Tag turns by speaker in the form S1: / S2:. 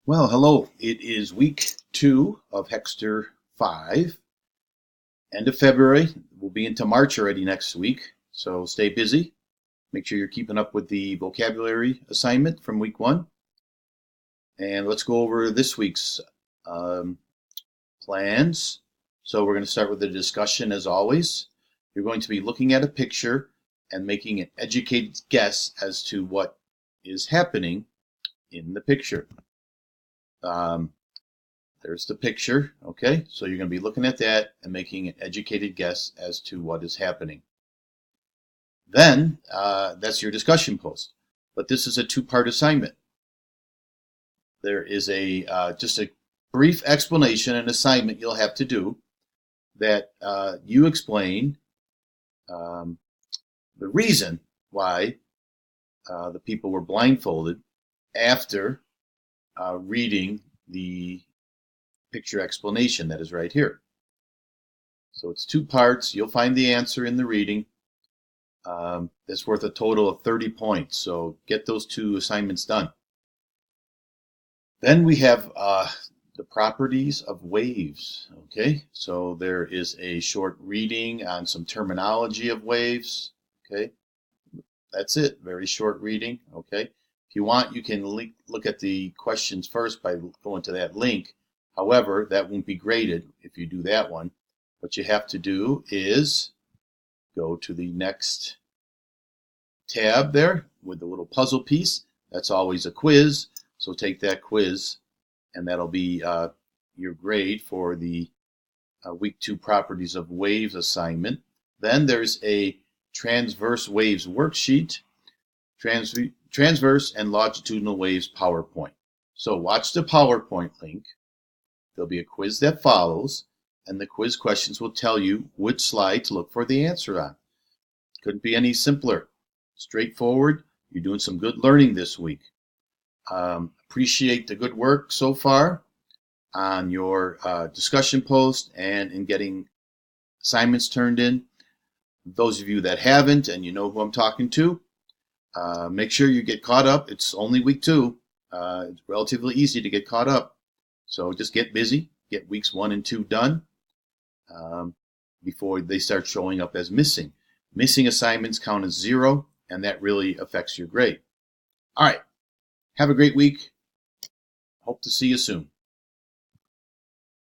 S1: Well, hello. It is week 2 of Hexter 5. End of February. We'll be into March already next week. So stay busy. Make sure you're keeping up with the vocabulary assignment from week 1. And let's go over this week's um, plans. So we're going to start with the discussion as always. You're going to be looking at a picture and making an educated guess as to what is happening in the picture. There's the picture, okay? So you're going to be looking at that and making an educated guess as to what is happening. Then, that's your discussion post. But this is a two-part assignment. There is just a brief explanation and assignment you'll have to do that you explain the reason why the people were blindfolded after reading the picture explanation that is right here. So it's 2 parts. You'll find the answer in the reading. That's worth a total of 30 points. So get those 2 assignments done. Then we have the properties of waves. Okay, so there is a short reading on some terminology of waves. Okay, that's it. Very short reading. Okay, if you want, you can look at the questions first by going to that link. However, that won't be graded if you do that one. What you have to do is go to the next tab there with the little puzzle piece. That's always a quiz. So take that quiz, and that'll be your grade for the week 2 properties of waves assignment. Then there's a transverse waves worksheet, transverse and longitudinal waves PowerPoint. So watch the PowerPoint link. There'll be a quiz that follows, and the quiz questions will tell you which slide to look for the answer on. Couldn't be any simpler. Straightforward. You're doing some good learning this week. Appreciate the good work so far on your discussion post and in getting assignments turned in. Those of you that haven't and you know who I'm talking to, make sure you get caught up. It's only week 2. It's relatively easy to get caught up. So just get busy, get weeks 1 and 2 done before they start showing up as missing. Missing assignments count as 0, and that really affects your grade. All right. Have a great week. Hope to see you soon.